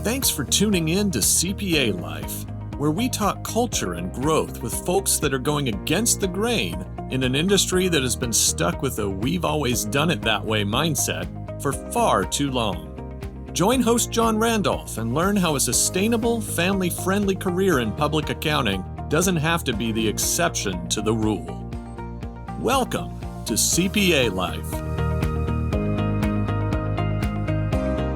Thanks for tuning in to CPA Life, where we talk culture and growth with folks that are going against the grain in an industry that has been stuck with a "we've always done it that way" mindset for far too long. Join host John Randolph and learn how a sustainable, family-friendly career in public accounting doesn't have to be the exception to the rule. Welcome to CPA Life.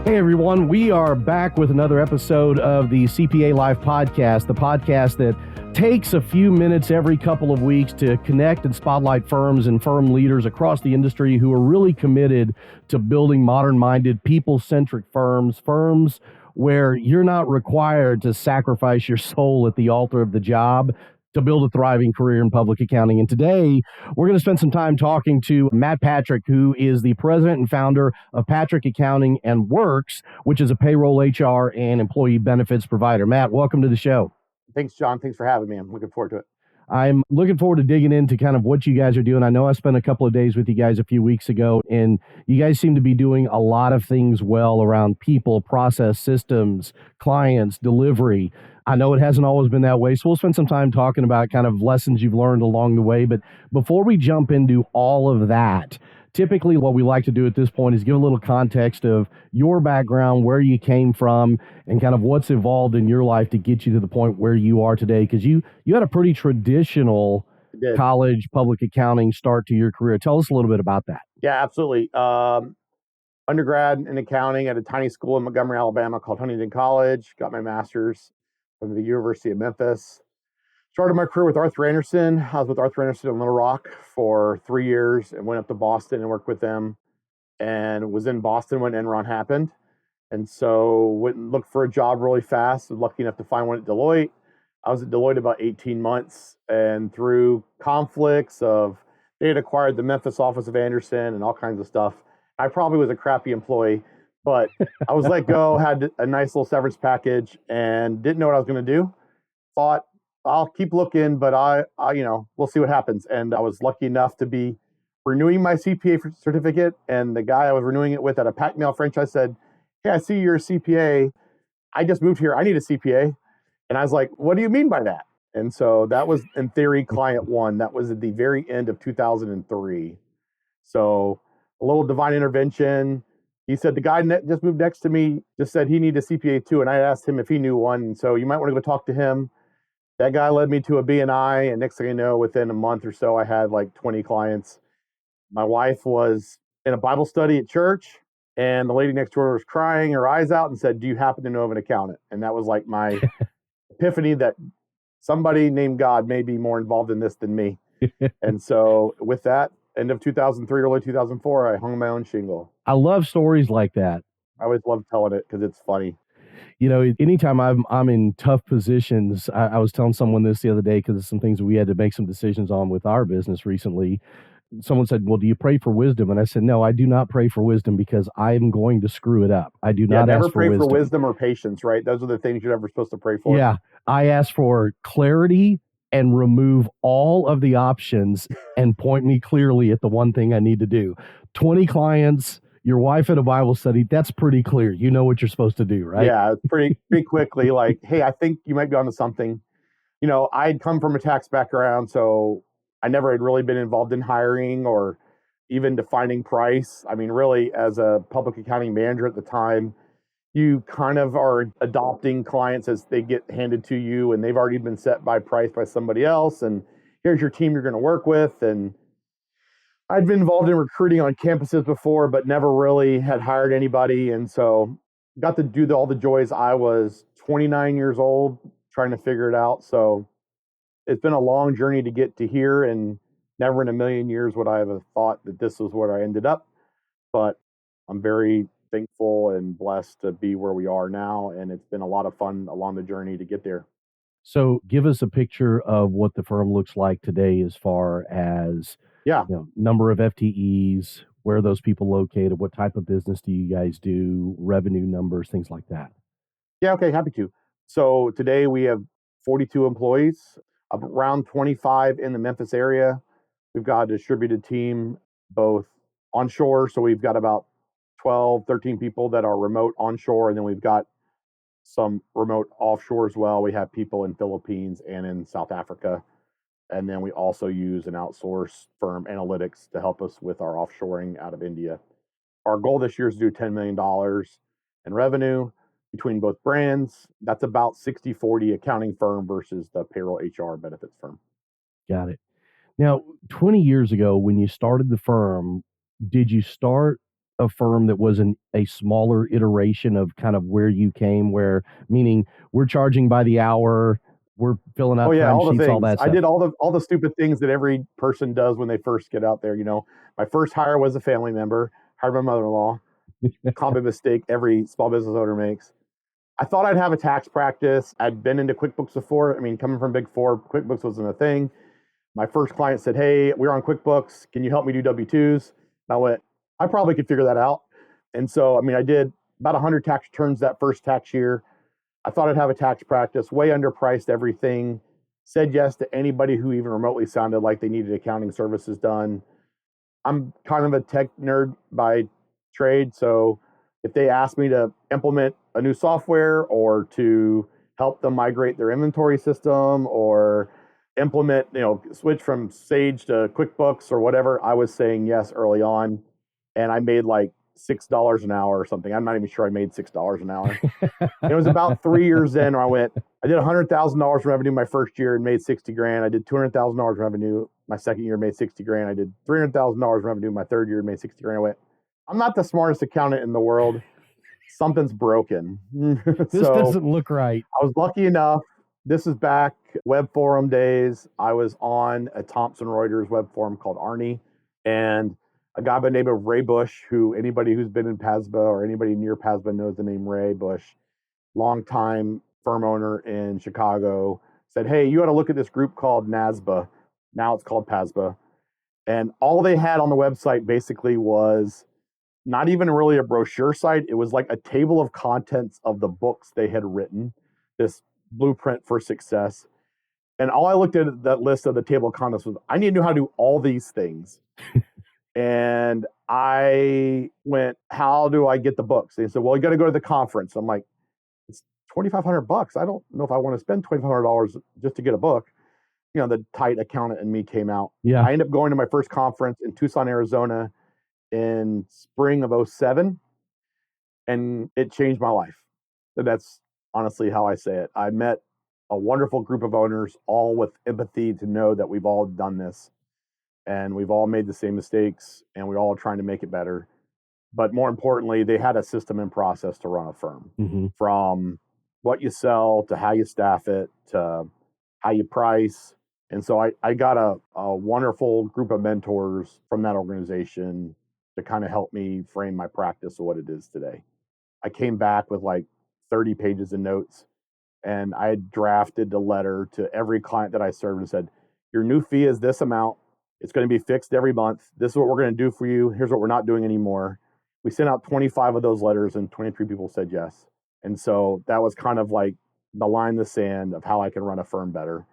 Hey everyone, we are back with another episode of the CPA Life podcast, the podcast that takes a few minutes every couple of weeks to connect and spotlight firms and firm leaders across the industry who are really committed to building modern-minded, people-centric firms where you're not required to sacrifice your soul at the altar of the job to build a thriving career in public accounting. And today, we're going to spend some time talking to Matt Patrick, who is the president and founder of Patrick Accounting and Whirks, which is a payroll, HR, and employee benefits provider. Matt, welcome to the show. Thanks, John. Thanks for having me. I'm looking forward to it. I'm looking forward to digging into kind of what you guys are doing. I know I spent a couple of days with you guys a few weeks ago, and you guys seem to be doing a lot of things well around people, process, systems, clients, delivery. I know it hasn't always been that way, so we'll spend some time talking about kind of lessons you've learned along the way. But before we jump into all of that, typically what we like to do at this point is give a little context of your background, where you came from, and kind of what's evolved in your life to get you to the point where you are today. Because you had a pretty traditional college public accounting start to your career. Tell us a little bit about that. Yeah, absolutely. Undergrad in accounting at a tiny school in Montgomery, Alabama called Huntington College. Got my master's from the University of Memphis. Started my career with Arthur Andersen. I was with Arthur Andersen in Little Rock for 3 years and went up to Boston and worked with them, and was in Boston when Enron happened. And so went and looked for a job really fast. Was lucky enough to find one at Deloitte. I was at Deloitte about 18 months, and through conflicts of, they had acquired the Memphis office of Andersen and all kinds of stuff. I probably was a crappy employee, but I was let go, had a nice little severance package, and didn't know what I was going to do. Thought, I'll keep looking, but I, we'll see what happens. And I was lucky enough to be renewing my CPA certificate. And the guy I was renewing it with at a Pac Mail franchise said, "Hey, I see you're a CPA. I just moved here. I need a CPA." And I was like, "What do you mean by that?" And so that was, in theory, client one. That was at the very end of 2003. So a little divine intervention. He said, the guy just moved next to me just said he needed a CPA too. And I asked him if he knew one. And so you might want to go talk to him. That guy led me to a BNI, and next thing you know, within a month or so, I had like 20 clients. My wife was in a Bible study at church, and the lady next door was crying her eyes out and said, "Do you happen to know of an accountant?" And that was like my epiphany that somebody named God may be more involved in this than me. And so with that, end of 2003, early 2004, I hung my own shingle. I love stories like that. I always love telling it because it's funny. You know, anytime I'm in tough positions, I was telling someone this the other day because of some things we had to make some decisions on with our business recently. Someone said, "Well, do you pray for wisdom?" And I said, "No, I do not pray for wisdom because I am going to screw it up. I do not never ask for pray wisdom. for wisdom or patience, right? Those are the things you're never supposed to pray for." Yeah, I ask for clarity and remove all of the options and point me clearly at the one thing I need to do. 20 clients, your wife at a Bible study, that's pretty clear. You know what you're supposed to do, right? Yeah, pretty quickly. Like, hey, I think you might be onto something. You know, I'd come from a tax background, so I never had really been involved in hiring or even defining price. I mean, really, as a public accounting manager at the time, you kind of are adopting clients as they get handed to you, and they've already been set by price by somebody else. And here's your team you're going to work with. And I'd been involved in recruiting on campuses before, but never really had hired anybody. And so got to do all the joys. I was 29 years old trying to figure it out. So it's been a long journey to get to here, and never in a million years would I have thought that this was where I ended up. But I'm very thankful and blessed to be where we are now. And it's been a lot of fun along the journey to get there. So give us a picture of what the firm looks like today as far as number of FTEs, where are those people located, what type of business do you guys do, revenue numbers, things like that. Yeah, okay, happy to. So today we have 42 employees, around 25 in the Memphis area. We've got a distributed team both onshore, so we've got about 12, 13 people that are remote onshore, and then we've got some remote offshore as well. We have people in Philippines and in South Africa. And then we also use an outsourced firm, Analytics, to help us with our offshoring out of India. Our goal this year is to do $10 million in revenue between both brands. That's about 60-40 accounting firm versus the payroll HR benefits firm. Got it. Now, 20 years ago, when you started the firm, did you start a firm that was a smaller iteration of kind of where you came, where meaning we're charging by the hour, we're filling out all the timesheets, all things. that stuff? I did all the stupid things that every person does when they first get out there. My first hire was a family member, hired my mother-in-law. Common mistake every small business owner makes. I thought I'd have a tax practice. I'd been into QuickBooks before. I mean, coming from Big Four, QuickBooks wasn't a thing. My first client said, "Hey, we're on QuickBooks. Can you help me do W-2s?" I went, "I probably could figure that out." And so, I did about 100 tax returns that first tax year. I thought I'd have a tax practice, way underpriced everything, said yes to anybody who even remotely sounded like they needed accounting services done. I'm kind of a tech nerd by trade, so if they ask me to implement a new software or to help them migrate their inventory system or implement, switch from Sage to QuickBooks or whatever, I was saying yes early on. And I made like $6 an hour or something. I'm not even sure I made $6 an hour. It was about 3 years in where I did $100,000 revenue my first year and made 60 grand. I did $200,000 revenue my second year, made 60 grand. I did $300,000 revenue my third year and made 60 grand. I went, I'm not the smartest accountant in the world. Something's broken. This doesn't look right. I was lucky enough. This is back web forum days. I was on a Thomson Reuters web forum called Arnie, and a guy by the name of Ray Bush, who anybody who's been in PASBA or anybody near PASBA knows the name Ray Bush, longtime firm owner in Chicago, said, "Hey, you ought to look at this group called NASBA. Now it's called PASBA." And all they had on the website basically was not even really a brochure site. It was like a table of contents of the books they had written, this blueprint for success. And all I looked at that list of the table of contents was, I need to know how to do all these things. And I went, how do I get the books? They said, well, you got to go to the conference. I'm like, it's $2,500. I don't know if I want to spend $2,500 just to get a book. The tight accountant in me came out. Yeah. I ended up going to my first conference in Tucson, Arizona in spring of 2007, and it changed my life. That's honestly how I say it. I met a wonderful group of owners, all with empathy to know that we've all done this and we've all made the same mistakes and we're all trying to make it better. But more importantly, they had a system and process to run a firm, from what you sell to how you staff it to how you price. And so I got a wonderful group of mentors from that organization to kind of help me frame my practice of what it is today. I came back with like 30 pages of notes, and I had drafted a letter to every client that I served and said, your new fee is this amount. It's going to be fixed every month. This is what we're going to do for you. Here's what we're not doing anymore. We sent out 25 of those letters and 23 people said yes. And so that was kind of like the line in the sand of how I can run a firm better.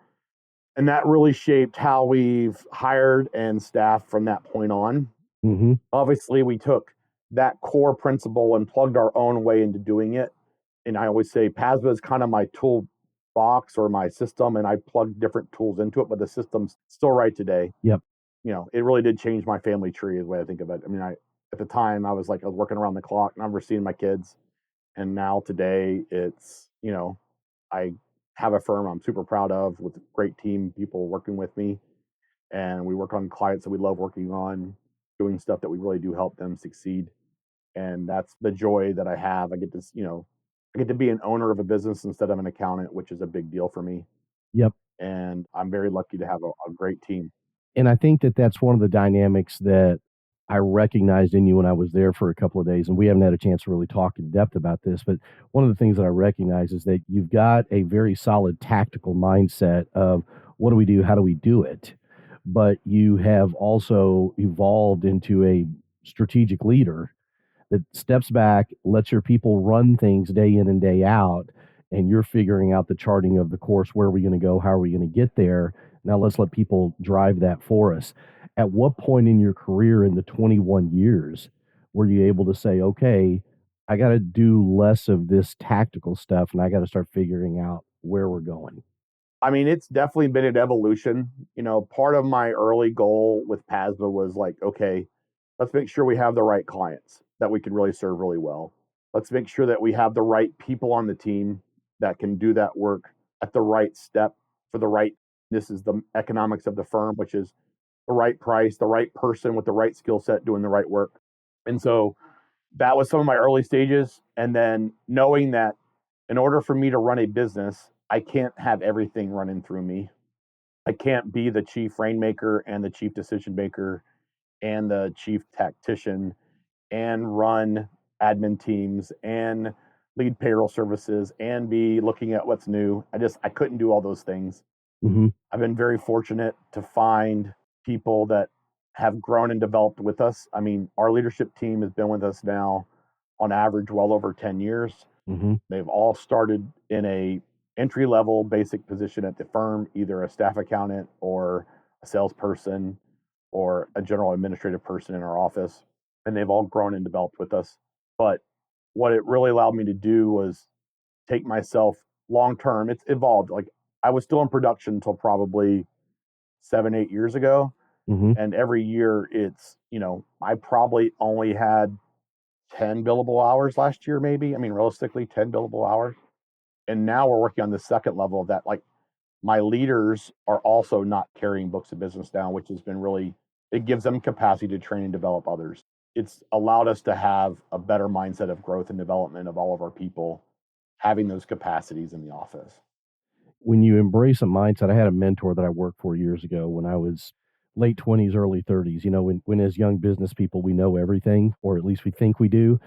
And that really shaped how we've hired and staffed from that point on. Obviously, we took that core principle and plugged our own way into doing it. And I always say PASBA is kind of my toolbox or my system, and I plug different tools into it, but the system's still right today. Yep. It really did change my family tree, is the way I think of it. At the time, I was working around the clock, never seeing my kids. And now today, it's, I have a firm I'm super proud of with a great team, people working with me. And we work on clients that we love working on, doing stuff that we really do help them succeed. And that's the joy that I have. I get to be an owner of a business instead of an accountant, which is a big deal for me. Yep. And I'm very lucky to have a great team. And I think that that's one of the dynamics that I recognized in you when I was there for a couple of days, and we haven't had a chance to really talk in depth about this, but one of the things that I recognize is that you've got a very solid tactical mindset of what do we do, how do we do it, but you have also evolved into a strategic leader that steps back, lets your people run things day in and day out, and you're figuring out the charting of the course. Where are we going to go? How are we going to get there? Now let's let people drive that for us. At what point in your career in the 21 years were you able to say, okay, I got to do less of this tactical stuff and I got to start figuring out where we're going. I mean, it's definitely been an evolution. Part of my early goal with PASBA was like, okay, let's make sure we have the right clients that we can really serve really well. Let's make sure that we have the right people on the team that can do that work at the right step for the right. This is the economics of the firm, which is the right price, the right person with the right skill set doing the right work. And so that was some of my early stages. And then knowing that in order for me to run a business, I can't have everything running through me. I can't be the chief rainmaker and the chief decision maker and the chief tactician and run admin teams and lead payroll services and be looking at what's new. I couldn't do all those things. Mm-hmm. I've been very fortunate to find people that have grown and developed with us. I mean, our leadership team has been with us now on average well over 10 years. Mm-hmm. They've all started in a entry level basic position at the firm, either a staff accountant or a salesperson or a general administrative person in our office. And they've all grown and developed with us. But what it really allowed me to do was take myself long term. It's evolved. Like I was still in production until probably 7, 8 years ago. Mm-hmm. And every year it's, I probably only had 10 billable hours last year, maybe. I mean, realistically, 10 billable hours. And now we're working on the second level of that. Like my leaders are also not carrying books of business down, which has been really, it gives them capacity to train and develop others. It's allowed us to have a better mindset of growth and development of all of our people having those capacities in the office. When you embrace a mindset, I had a mentor that I worked for years ago when I was late 20s, early 30s. When as young business people, we know everything, or at least we think we do.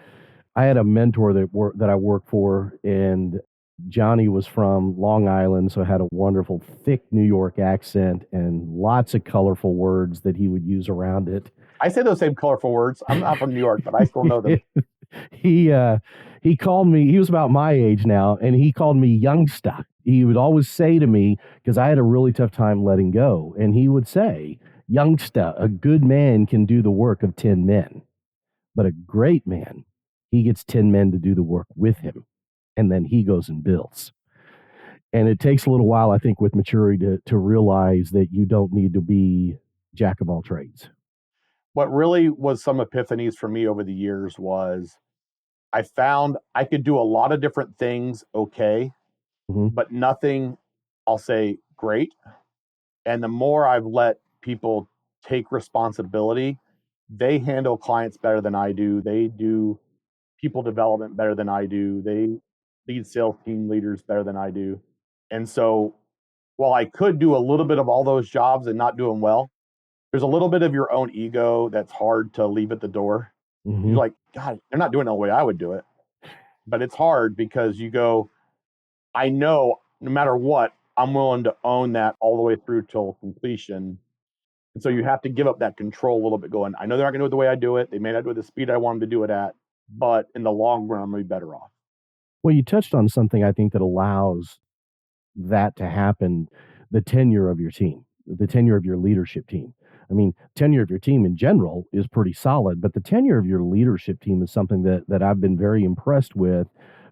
I had a mentor that I worked for, and Johnny was from Long Island, so had a wonderful, thick New York accent and lots of colorful words that he would use around it. I say those same colorful words. I'm not from New York, but I still know them. He called me, he was about my age now, and he called me youngsta. He would always say to me, because I had a really tough time letting go, and he would say, youngsta, a good man can do the work of 10 men, but a great man, he gets 10 men to do the work with him, and then he goes and builds. And it takes a little while, I think, with maturity to realize that you don't need to be jack of all trades. What really was some epiphanies for me over the years was I found I could do a lot of different things okay, but nothing, I'll say, great. And the more I've let people take responsibility, they handle clients better than I do. They do people development better than I do. They lead sales team leaders better than I do. And so while I could do a little bit of all those jobs and not do them well, there's a little bit of your own ego that's hard to leave at the door. Mm-hmm. You're like, God, they're not doing it the way I would do it. But it's hard because you go, I know no matter what, I'm willing to own that all the way through till completion. And so you have to give up that control a little bit going, I know they're not going to do it the way I do it. They may not do it at the speed I want them to do it at, but in the long run, I'm going to be better off. Well, you touched on something I think that allows that to happen, the tenure of your team, the tenure of your leadership team. I mean, tenure of your team in general is pretty solid, but the tenure of your leadership team is something that I've been very impressed with,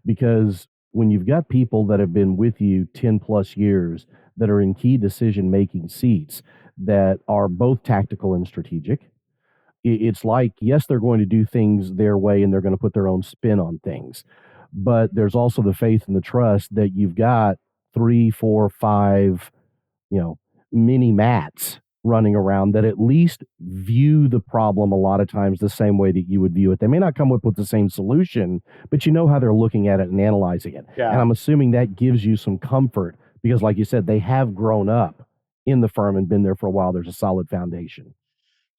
because when you've got people that have been with you 10 plus years that are in key decision-making seats that are both tactical and strategic, it's like, yes, they're going to do things their way and they're going to put their own spin on things. But there's also the faith and the trust that you've got 3, 4, 5, mini mats running around that at least view the problem a lot of times the same way that you would view it. They may not come up with the same solution, but you know how they're looking at it and analyzing it. Yeah. And I'm assuming that gives you some comfort because, like you said, they have grown up in the firm and been there for a while. There's a solid foundation.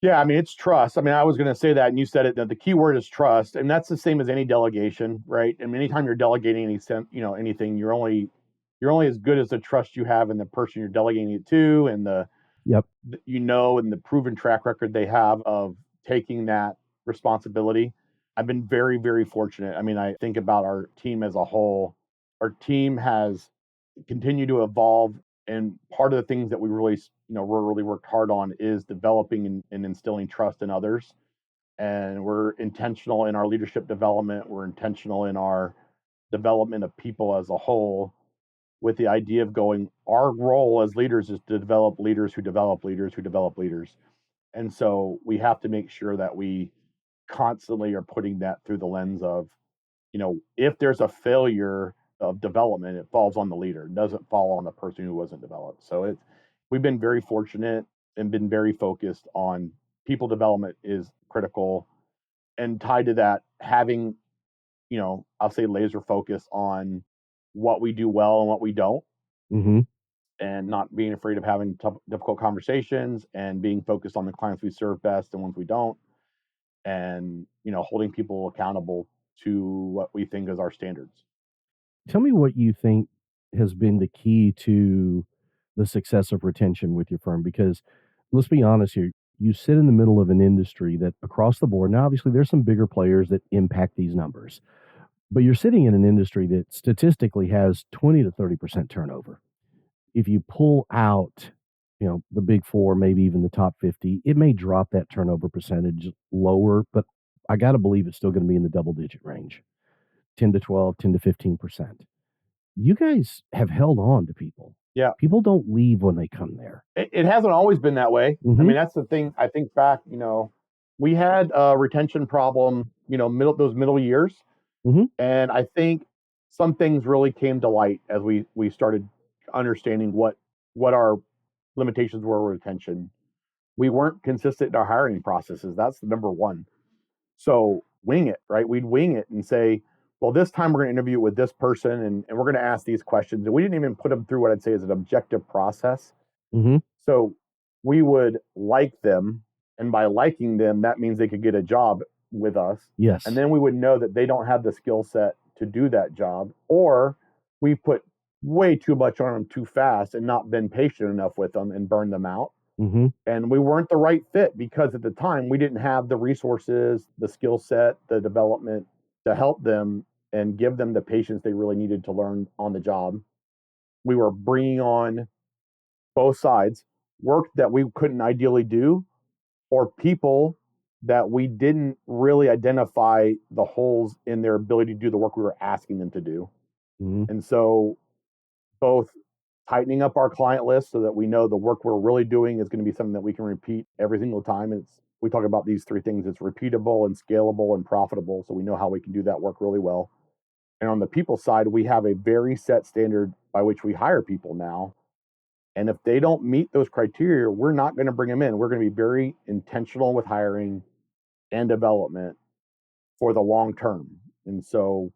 Yeah, I mean, it's trust. I mean, I was going to say that, and you said it. The key word is trust, and that's the same as any delegation, right? I mean, anytime you're delegating anything, you're only as good as the trust you have in the person you're delegating it to, and and the proven track record they have of taking that responsibility. I've been very, very fortunate. I mean, I think about our team as a whole. Our team has continued to evolve, and part of the things that we really worked hard on is developing and instilling trust in others. and we're intentional in our leadership development. We're intentional in our development of people as a whole, with the idea of going, our role as leaders is to develop leaders who develop leaders who develop leaders. And so we have to make sure that we constantly are putting that through the lens of, if there's a failure of development, it falls on the leader. It doesn't fall on the person who wasn't developed. So we've been very fortunate and been very focused on people development is critical, and tied to that, having, I'll say laser focus on what we do well and what we don't, Mm-hmm. and not being afraid of having difficult conversations, and being focused on the clients we serve best and ones we don't, and holding people accountable to what we think is our standards. Tell me what you think has been the key to the success of retention with your firm, because let's be honest here, you sit in the middle of an industry that across the board, now obviously there's some bigger players that impact these numbers, but you're sitting in an industry that statistically has 20 to 30% turnover. If you pull out, the big four, maybe even the top 50, it may drop that turnover percentage lower, but I got to believe it's still going to be in the double digit range, 10 to 12, 10 to 15%. You guys have held on to people. Yeah. People don't leave when they come there. It hasn't always been that way. Mhm. I mean, that's the thing. I think back, we had a retention problem, those middle years. Mhm. And I think some things really came to light as we started understanding what our limitations were with retention. We weren't consistent in our hiring processes. That's the number one. So wing it, right? We'd wing it and say, well, this time we're going to interview with this person, and we're going to ask these questions. And we didn't even put them through what I'd say is an objective process. Mhm. So we would like them, and by liking them, that means they could get a job with us. Yes. And then we would know that they don't have the skill set to do that job, or we put way too much on them too fast and not been patient enough with them and burned them out. Mhm. And we weren't the right fit because at the time we didn't have the resources, the skill set, the development to help them and give them the patience they really needed to learn on the job. We were bringing on both sides work that we couldn't ideally do, or people that we didn't really identify the holes in their ability to do the work we were asking them to do. Mhm. And so both tightening up our client list so that we know the work we're really doing is going to be something that we can repeat every single time. And we talk about these three things: it's repeatable and scalable and profitable. So we know how we can do that work really well. And on the people side, we have a very set standard by which we hire people now. And if they don't meet those criteria, we're not going to bring them in. We're going to be very intentional with hiring and development for the long term. And so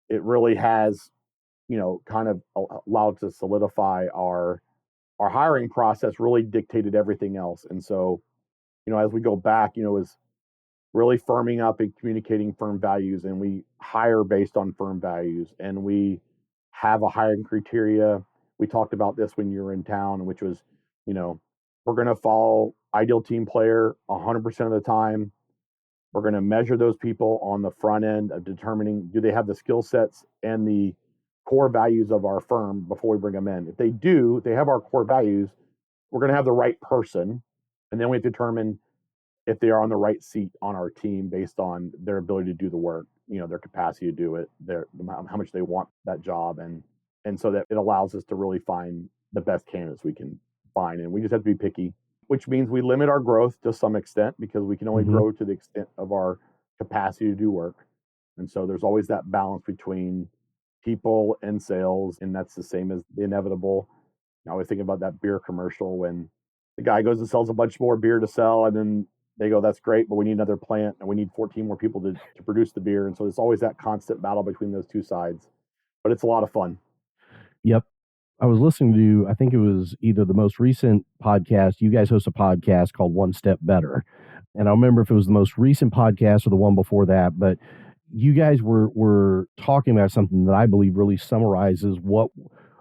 it really has, kind of allowed to solidify our hiring process, really dictated everything else. And so, as we go back, is really firming up and communicating firm values, and we hire based on firm values, and we have a hiring criteria. We talked about this when you were in town, which was, we're going to follow ideal team player 100% of the time. We're going to measure those people on the front end of determining, do they have the skill sets and the core values of our firm before we bring them in. If they do, they have our core values, we're going to have the right person. And then we have to determine if they are on the right seat on our team based on their ability to do the work, their capacity to do it, how much they want that job. And so that it allows us to really find the best candidates we can find. And we just have to be picky, which means we limit our growth to some extent because we can only Mhm. grow to the extent of our capacity to do work. And so there's always that balance between people and sales. And that's the same as the inevitable. I always think about that beer commercial when the guy goes and sells a bunch more beer to sell, and then they go, that's great, but we need another plant and we need 14 more people to produce the beer. And so there's always that constant battle between those two sides. But it's a lot of fun. Yep. I was listening to, I think it was either the most recent podcast. You guys host a podcast called One Step Better. And I don't remember if it was the most recent podcast or the one before that, but you guys were talking about something that I believe really summarizes what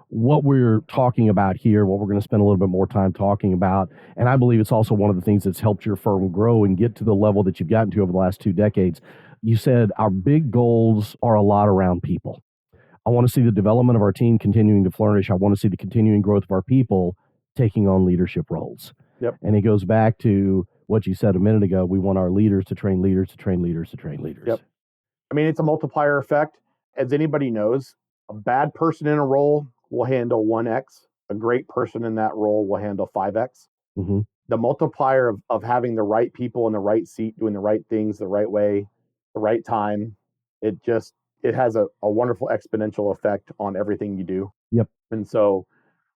we're talking about here, what we're going to spend a little bit more time talking about. And I believe it's also one of the things that's helped your firm grow and get to the level that you've gotten to over the last 2 decades. You said our big goals are a lot around people. I want to see the development of our team continuing to flourish. I want to see the continuing growth of our people taking on leadership roles. Yep. And it goes back to what you said a minute ago. We want our leaders to train leaders to train leaders to train leaders. Yep. I mean, it's a multiplier effect. As anybody knows, a bad person in a role will handle 1x. A great person in that role will handle 5x. Mm-hmm. The multiplier of having the right people in the right seat, doing the right things the right way, the right time, it has a wonderful exponential effect on everything you do. Yep. And so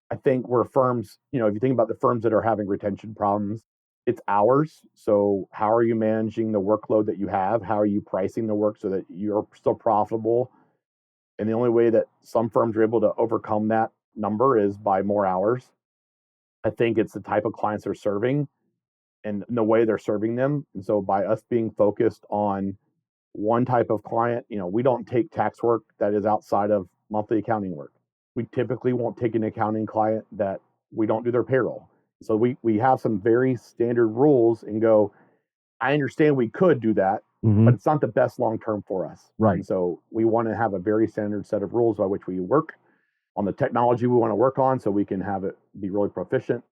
I think where firms, if you think about the firms that are having retention problems, it's hours. So how are you managing the workload that you have? How are you pricing the work so that you're still profitable? And the only way that some firms are able to overcome that number is by more hours. I think it's the type of clients they're serving and the way they're serving them. And so by us being focused on one type of client, we don't take tax work that is outside of monthly accounting work. We typically won't take an accounting client that we don't do their payroll. So we have some very standard rules and go, I understand we could do that, Mm-hmm. but it's not the best long-term for us. Right. And so we want to have a very standard set of rules by which we work on the technology we want to work on so we can have it be really proficient.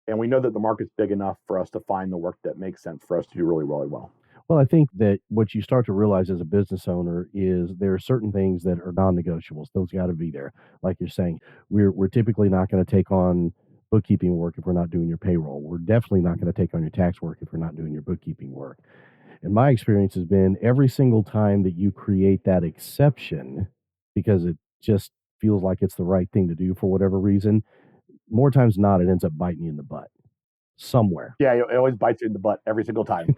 And we know that the market's big enough for us to find the work that makes sense for us to do really, really well. Well, I think that what you start to realize as a business owner is there are certain things that are non-negotiables. Those got to be there. Like you're saying, we're typically not going to take on bookkeeping work if we're not doing your payroll. We're definitely not going to take on your tax work if we're not doing your bookkeeping work. And my experience has been every single time that you create that exception, because it just feels like it's the right thing to do for whatever reason, more times than not, it ends up biting you in the butt somewhere. Yeah, it always bites you in the butt every single time.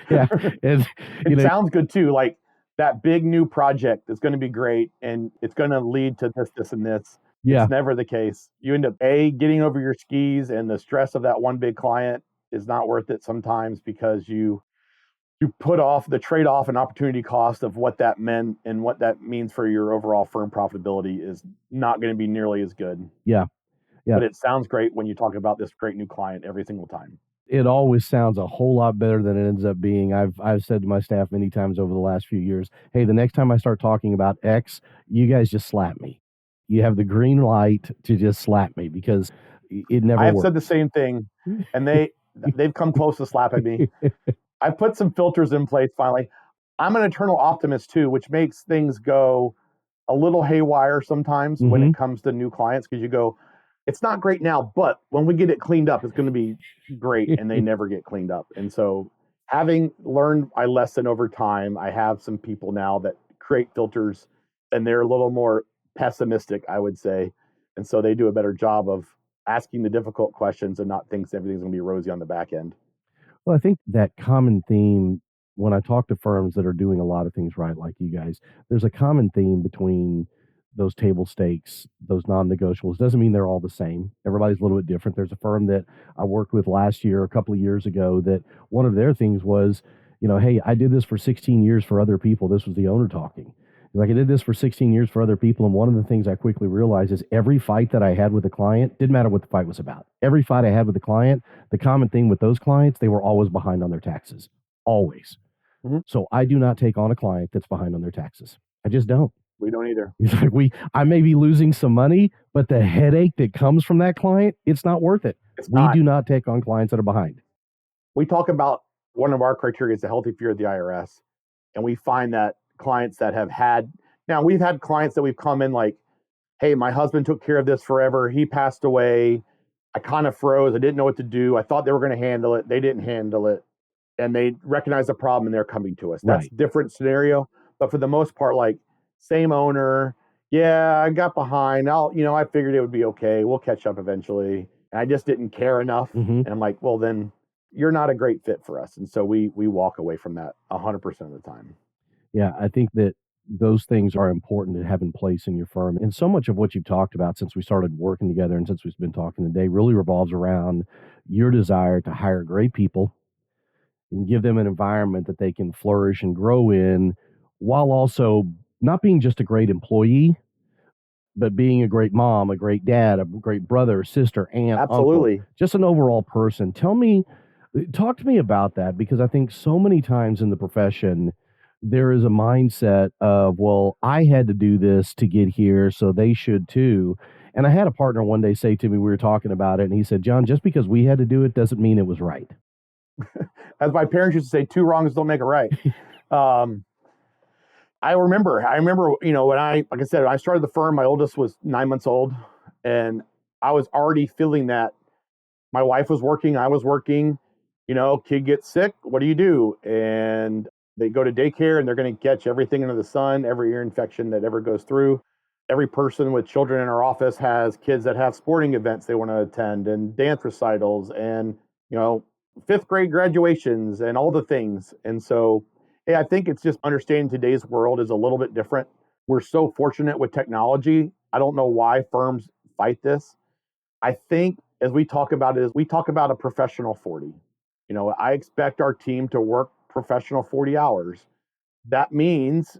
Yeah. And, it sounds good too. Like that big new project that's going to be great and it's going to lead to this, and this. Yeah. It's never the case. You end up getting over your skis, and the stress of that one big client is not worth it sometimes because you put off the trade-off and opportunity cost of what that meant and what that means for your overall firm profitability is not going to be nearly as good. Yeah. Yeah. But it sounds great when you talk about this great new client every single time. It always sounds a whole lot better than it ends up being. I've said to my staff many times over the last few years, hey, the next time I start talking about X, you guys just slap me. You have the green light to just slap me because it never I have works. said the same thing, and they've come close to slapping me. I put some filters in place finally. I'm an eternal optimist too, which makes things go a little haywire sometimes when it comes to new clients, because you go, it's not great now, but when we get it cleaned up, it's going to be great, and they never get cleaned up. And so having learned my lesson over time, I have some people now that create filters, and they're a little more pessimistic, I would say. And so they do a better job of asking the difficult questions and not think everything's going to be rosy on the back end. Well, I think that common theme, when I talk to firms that are doing a lot of things right, like you guys, there's a common theme between those table stakes, those non-negotiables. Doesn't mean they're all the same. Everybody's a little bit different. There's a firm that I worked with last year, a couple of years ago, that one of their things was, hey, I did this for 16 years for other people. This was the owner talking. Like, I did this for 16 years for other people. And one of the things I quickly realized is every fight that I had with the client, didn't matter what the fight was about. Every fight I had with the client, the common thing with those clients, they were always behind on their taxes. Always. Mm-hmm. So I do not take on a client that's behind on their taxes. I just don't. We don't either. I may be losing some money, but the headache that comes from that client, it's not worth it. We do not take on clients that are behind. We talk about one of our criteria is the healthy fear of the IRS. And we find that clients that have had, now we've had clients that we've come in like, hey, my husband took care of this forever. He passed away. I kind of froze. I didn't know what to do. I thought they were going to handle it. They didn't handle it. And they recognize the problem and they're coming to us. That's a different scenario. But for the most part, like, same owner. Yeah, I got behind. I figured it would be okay. We'll catch up eventually. And I just didn't care enough. Mm-hmm. And I'm like, well, then you're not a great fit for us. And so we walk away from that 100% of the time. Yeah, I think that those things are important to have in place in your firm. And so much of what you've talked about since we started working together and since we've been talking today really revolves around your desire to hire great people and give them an environment that they can flourish and grow in, while also not being just a great employee, but being a great mom, a great dad, a great brother, sister, aunt, absolutely, uncle, just an overall person. Talk to me about that, because I think so many times in the profession, there is a mindset of, well, I had to do this to get here, so they should too. And I had a partner one day say to me, we were talking about it, and he said, John, just because we had to do it doesn't mean it was right. as my parents used to say, two wrongs don't make a right. Um, I remember, when like I said, when I started the firm, my oldest was 9 months old, and I was already feeling that my wife was working, I was working, kid gets sick, what do you do? And they go to daycare and they're going to catch everything under the sun, every ear infection that ever goes through. Every person with children in our office has kids that have sporting events they want to attend and dance recitals and, fifth grade graduations and all the things. And so, I think it's just understanding today's world is a little bit different. We're so fortunate with technology. I don't know why firms fight this. I think as we talk about a professional 40. I expect our team to work professional 40 hours. That means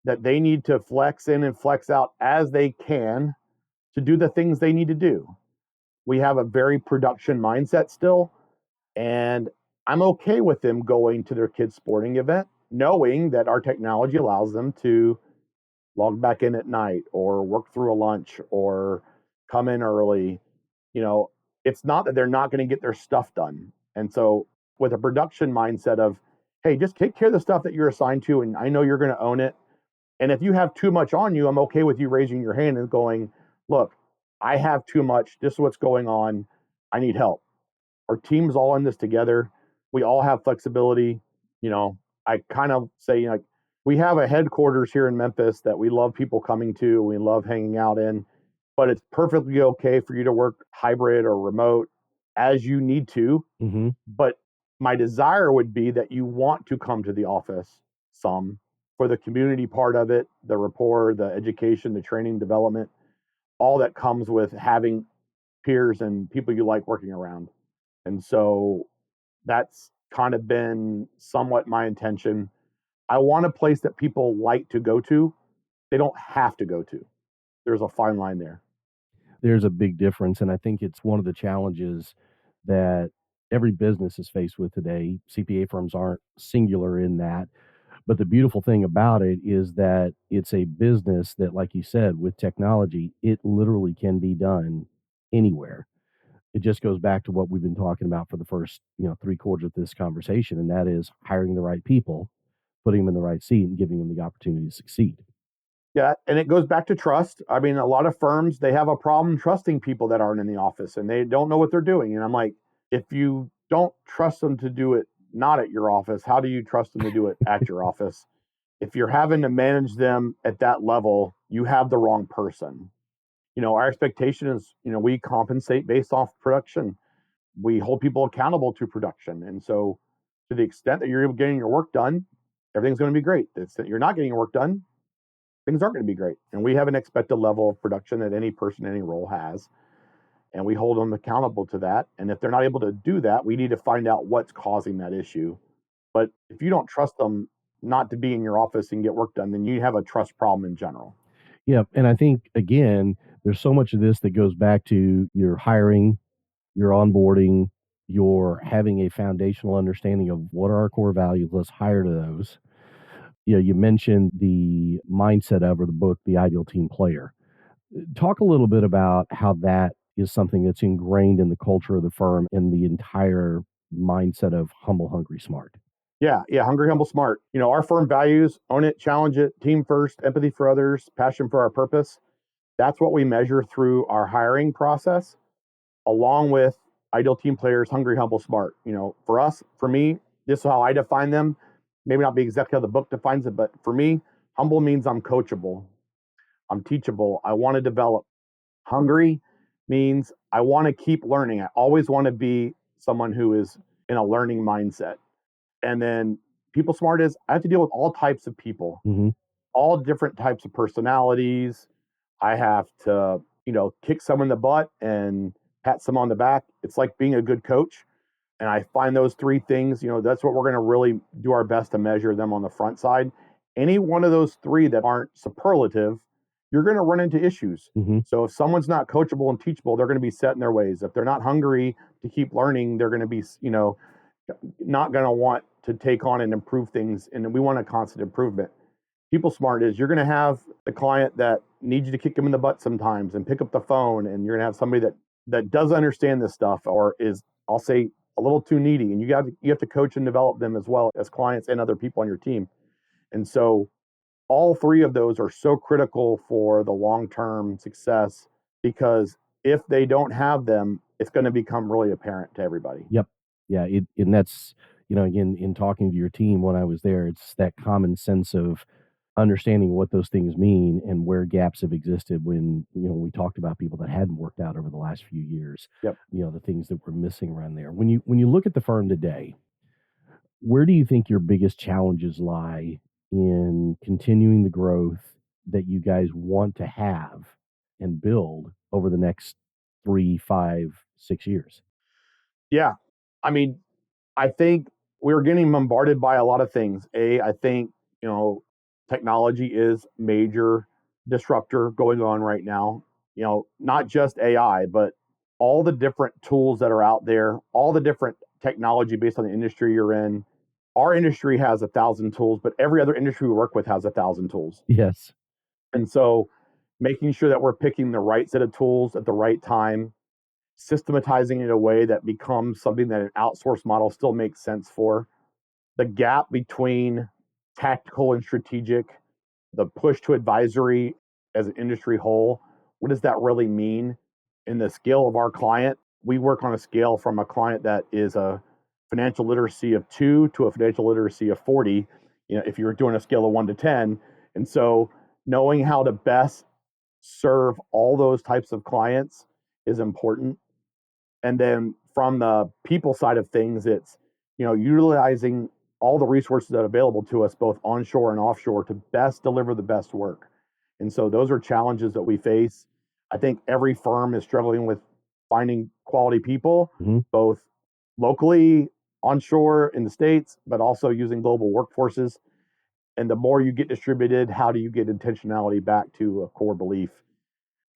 that they need to flex in and flex out as they can to do the things they need to do. We have a very production mindset still, and I'm okay with them going to their kids' sporting event, knowing that our technology allows them to log back in at night or work through a lunch or come in early. It's not that they're not going to get their stuff done. And so with a production mindset of, hey, just take care of the stuff that you're assigned to, and I know you're going to own it. And if you have too much on you, I'm okay with you raising your hand and going, look, I have too much. This is what's going on. I need help. Our team's all in this together. We all have flexibility. I kind of say, we have a headquarters here in Memphis that we love people coming to, we love hanging out in, but it's perfectly okay for you to work hybrid or remote as you need to. Mm-hmm. But my desire would be that you want to come to the office some for the community part of it, the rapport, the education, the training, development, all that comes with having peers and people you like working around. And so that's kind of been somewhat my intention. I want a place that people like to go to. They don't have to go to. There's a fine line there. There's a big difference. And I think it's one of the challenges that every business is faced with today. CPA firms aren't singular in that. But the beautiful thing about it is that it's a business that, like you said, with technology, it literally can be done anywhere. It just goes back to what we've been talking about for the first, 3/4 of this conversation, and that is hiring the right people, putting them in the right seat, and giving them the opportunity to succeed. Yeah, and it goes back to trust. I mean, a lot of firms, they have a problem trusting people that aren't in the office and they don't know what they're doing. And I'm like, if you don't trust them to do it not at your office, how do you trust them to do it at your office? If you're having to manage them at that level, you have the wrong person. Our expectation is, we compensate based off production. We hold people accountable to production. And so to the extent that you're getting your work done, everything's going to be great. It's that you're not getting your work done, things aren't going to be great. And we have an expected level of production that any person in any role has. And we hold them accountable to that. And if they're not able to do that, we need to find out what's causing that issue. But if you don't trust them not to be in your office and get work done, then you have a trust problem in general. Yeah. And I think, again, there's so much of this that goes back to your hiring, your onboarding, your having a foundational understanding of what are our core values. Let's hire to those. You mentioned the mindset of, or the book, The Ideal Team Player. Talk a little bit about how that is something that's ingrained in the culture of the firm and the entire mindset of humble, hungry, smart. Yeah. Hungry, humble, smart. Our firm values: own it, challenge it, team first, empathy for others, passion for our purpose. That's what we measure through our hiring process, along with ideal team players: hungry, humble, smart. For us, for me, this is how I define them. Maybe not be exactly how the book defines it, but for me, humble means I'm coachable, I'm teachable, I want to develop. Hungry means I want to keep learning. I always want to be someone who is in a learning mindset. And then people smart is I have to deal with all types of people, Mm-hmm. all different types of personalities. I have to, kick someone in the butt and pat someone on the back. It's like being a good coach. And I find those three things, that's what we're going to really do our best to measure them on the front side. Any one of those three that aren't superlative, you're going to run into issues. Mm-hmm. So if someone's not coachable and teachable, they're going to be set in their ways. If they're not hungry to keep learning, they're going to be, not going to want to take on and improve things. And we want a constant improvement. People smart is you're going to have the client that needs you to kick them in the butt sometimes and pick up the phone. And you're going to have somebody that does understand this stuff or is, I'll say, a little too needy, and you have to coach and develop them as well as clients and other people on your team. And so all three of those are so critical for the long-term success, because if they don't have them, it's going to become really apparent to everybody. Yep. Yeah. And that's, again, in talking to your team when I was there, it's that common sense of understanding what those things mean and where gaps have existed when, we talked about people that hadn't worked out over the last few years. Yep. The things that were missing around there. When you look at the firm today, where do you think your biggest challenges lie in continuing the growth that you guys want to have and build over the next 3, 5, 6 years? Yeah. I mean, I think we're getting bombarded by a lot of things. I think, technology is major disruptor going on right now. Not just AI, but all the different tools that are out there, all the different technology based on the industry you're in. Our industry has 1,000 tools, but every other industry we work with has 1,000 tools. Yes. And so making sure that we're picking the right set of tools at the right time, systematizing it in a way that becomes something that an outsource model still makes sense for. The gap between tactical and strategic, the push to advisory as an industry whole, what does that really mean in the scale of our client? We work on a scale from a client that is a financial literacy of 2 to a financial literacy of 40, if you were doing a scale of 1 to 10. And so knowing how to best serve all those types of clients is important. And then from the people side of things, it's, utilizing all the resources that are available to us, both onshore and offshore, to best deliver the best work. And so those are challenges that we face. I think every firm is struggling with finding quality people, both locally, onshore in the States, but also using global workforces. And the more you get distributed, how do you get intentionality back to a core belief?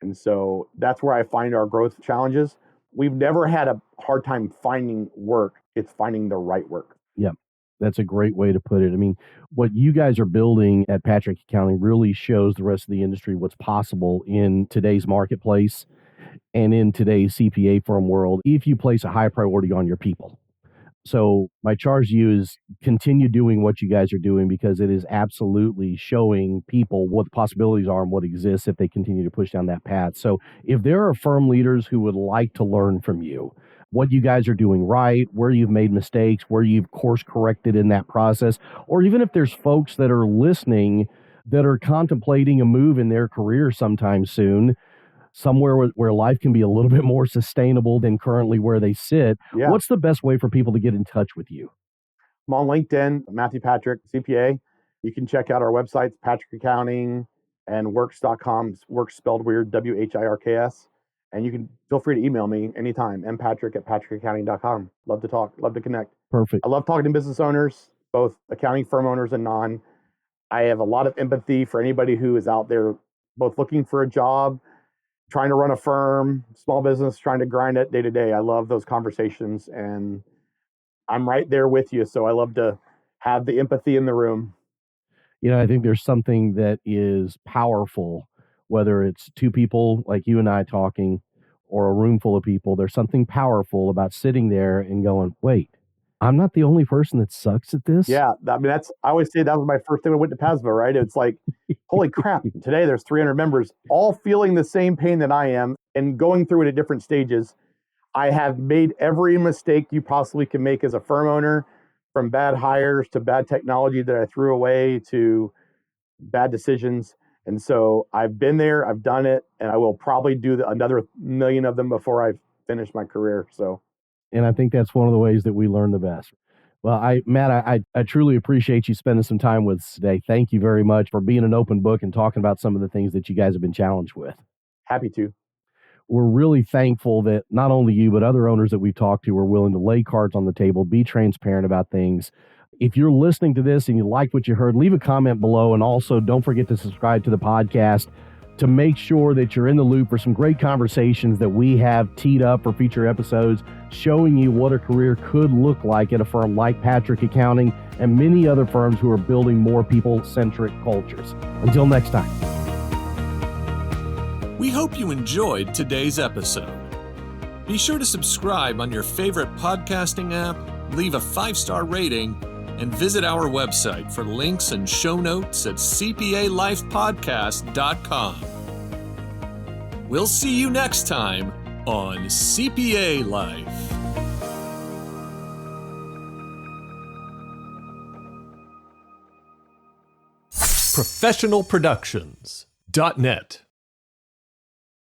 And so that's where I find our growth challenges. We've never had a hard time finding work. It's finding the right work. Yep. That's a great way to put it. I mean, what you guys are building at Patrick Accounting really shows the rest of the industry what's possible in today's marketplace and in today's CPA firm world if you place a high priority on your people. So my charge to you is continue doing what you guys are doing, because it is absolutely showing people what the possibilities are and what exists if they continue to push down that path. So if there are firm leaders who would like to learn from you, what you guys are doing right, where you've made mistakes, where you've course corrected in that process, or even if there's folks that are listening that are contemplating a move in their career sometime soon, somewhere where life can be a little bit more sustainable than currently where they sit, what's the best way for people to get in touch with you? I'm on LinkedIn, Matthew Patrick, CPA. You can check out our websites, Patrick Accounting and Whirks.com. Whirks spelled weird, WHIRKS. And you can feel free to email me anytime, mpatrick@patrickaccounting.com. Love to talk, love to connect. Perfect. I love talking to business owners, both accounting firm owners and non. I have a lot of empathy for anybody who is out there both looking for a job, trying to run a firm, small business, trying to grind it day to day. I love those conversations, and I'm right there with you. So I love to have the empathy in the room. I think there's something that is powerful, whether it's two people like you and I talking or a room full of people. There's something powerful about sitting there and going, wait, I'm not the only person that sucks at this. Yeah. I always say that was my first thing when I went to PASVA, right? It's like, holy crap, today there's 300 members all feeling the same pain that I am and going through it at different stages. I have made every mistake you possibly can make as a firm owner, from bad hires to bad technology that I threw away to bad decisions. And so I've been there, I've done it, and I will probably do another million of them before I finish my career. And I think that's one of the ways that we learn the best. Well, Matt, I truly appreciate you spending some time with us today. Thank you very much for being an open book and talking about some of the things that you guys have been challenged with. Happy to. We're really thankful that not only you, but other owners that we've talked to are willing to lay cards on the table, be transparent about things. If you're listening to this and you like what you heard, leave a comment below. And also don't forget to subscribe to the podcast to make sure that you're in the loop for some great conversations that we have teed up for future episodes, showing you what a career could look like at a firm like Patrick Accounting and many other firms who are building more people-centric cultures. Until next time. We hope you enjoyed today's episode. Be sure to subscribe on your favorite podcasting app, leave a 5-star rating, and visit our website for links and show notes at cpalifepodcast.com. We'll see you next time on CPA Life. ProfessionalProductions.net